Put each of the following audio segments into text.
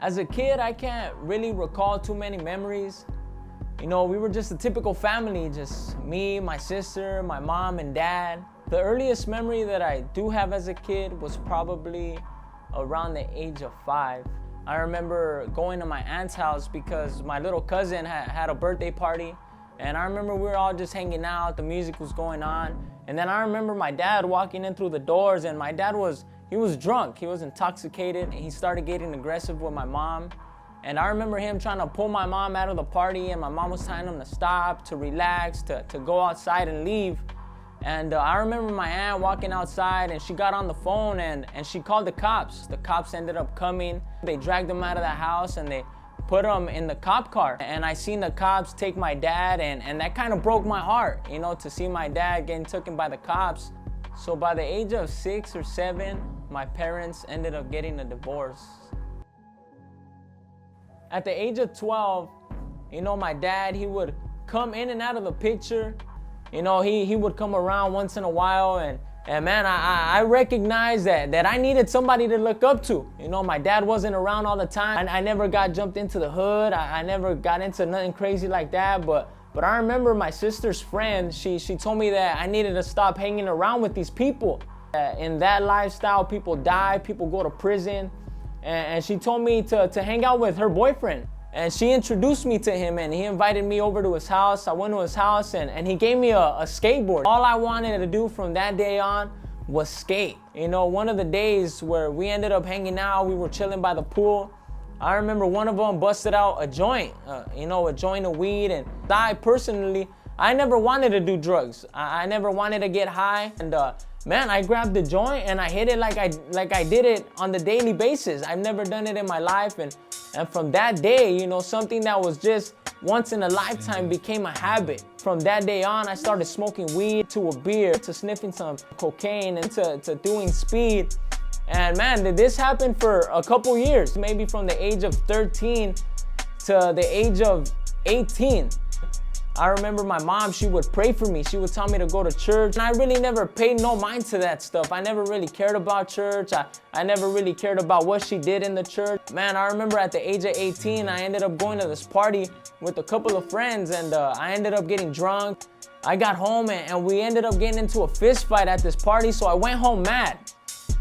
As a kid, I can't really recall too many memories. We were just a typical family, just me, my sister, my mom, and dad. The earliest memory that I do have as a kid was probably around the age of 5. I remember going to my aunt's house because my little cousin had a birthday party. And I remember we were all just hanging out, the music was going on. And then I remember my dad walking in through the doors, and my dad was drunk, he was intoxicated, and he started getting aggressive with my mom. And I remember him trying to pull my mom out of the party, and my mom was telling him to stop, to relax, to go outside and leave. And I remember my aunt walking outside, and she got on the phone and she called the cops. The cops ended up coming. They dragged him out of the house and they put him in the cop car. And I seen the cops take my dad, and that kind of broke my heart, to see my dad getting taken by the cops. So by the age of 6 or 7, my parents ended up getting a divorce. At the age of 12, my dad, he would come in and out of the picture. He would come around once in a while, and man, I recognized that I needed somebody to look up to. My dad wasn't around all the time. I never got jumped into the hood. I never got into nothing crazy like that, but I remember my sister's friend, she told me that I needed to stop hanging around with these people. In that lifestyle, people die, people go to prison, and she told me to hang out with her boyfriend. And she introduced me to him, and he invited me over to his house. I went to his house, and he gave me a skateboard. All I wanted to do from that day on was skate. One of the days where we ended up hanging out, we were chilling by the pool. I remember one of them busted out a joint, a joint of weed. And I personally, I never wanted to do drugs. I never wanted to get high. And man, I grabbed the joint and I hit it like I did it on the daily basis. I've never done it in my life. And from that day, something that was just once in a lifetime became a habit. From that day on, I started smoking weed, to a beer, to sniffing some cocaine, and to doing speed. And man, this happened for a couple years, maybe from the age of 13 to the age of 18. I remember my mom, she would pray for me. She would tell me to go to church. And I really never paid no mind to that stuff. I never really cared about church. I never really cared about what she did in the church. Man, I remember at the age of 18, I ended up going to this party with a couple of friends, and I ended up getting drunk. I got home and we ended up getting into a fist fight at this party, so I went home mad.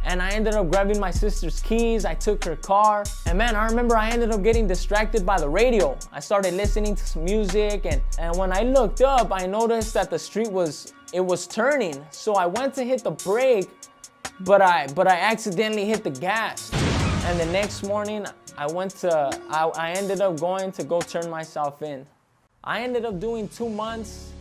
And I ended up grabbing my sister's keys. I took her car. And man, I remember I ended up getting distracted by the radio. I started listening to some music, and when I looked up, I noticed that the street was turning. So I went to hit the brake, but I accidentally hit the gas. And the next morning, I ended up going to go turn myself in. I ended up doing 2 months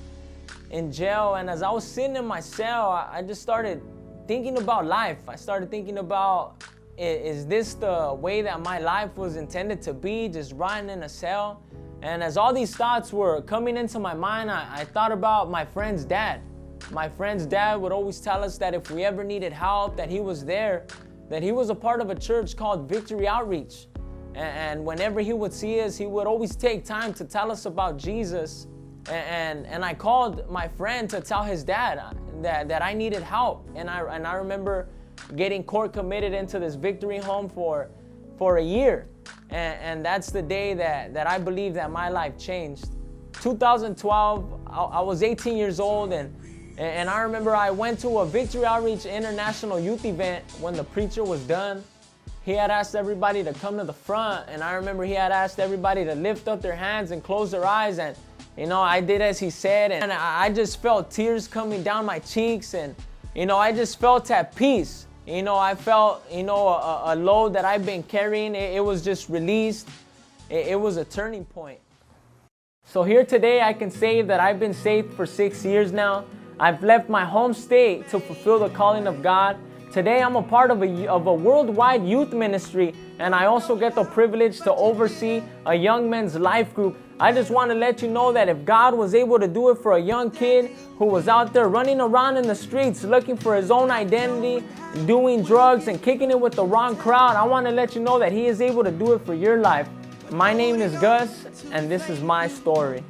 in jail, and as I was sitting in my cell, I just started thinking about life. I started thinking about, is this the way that my life was intended to be, just rotting in a cell? And as all these thoughts were coming into my mind, I thought about my friend's dad. My friend's dad would always tell us that if we ever needed help, that he was there, that he was a part of a church called Victory Outreach. And whenever he would see us, he would always take time to tell us about Jesus. And I called my friend to tell his dad that I needed help. And I remember getting court committed into this Victory home for a year. And that's the day that I believe that my life changed. 2012, I was 18 years old, and I remember I went to a Victory Outreach International Youth event. When the preacher was done, he had asked everybody to come to the front, and I remember he had asked everybody to lift up their hands and close their eyes, and I did as he said, and I just felt tears coming down my cheeks, and I just felt at peace. I felt a load that I've been carrying, it was just released. It was a turning point. So here today I can say that I've been saved for 6 years now. I've left my home state to fulfill the calling of God. Today I'm a part of a worldwide youth ministry, and I also get the privilege to oversee a young men's life group. I just want to let you know that if God was able to do it for a young kid who was out there running around in the streets looking for his own identity, doing drugs and kicking it with the wrong crowd, I want to let you know that He is able to do it for your life. My name is Gus, and this is my story.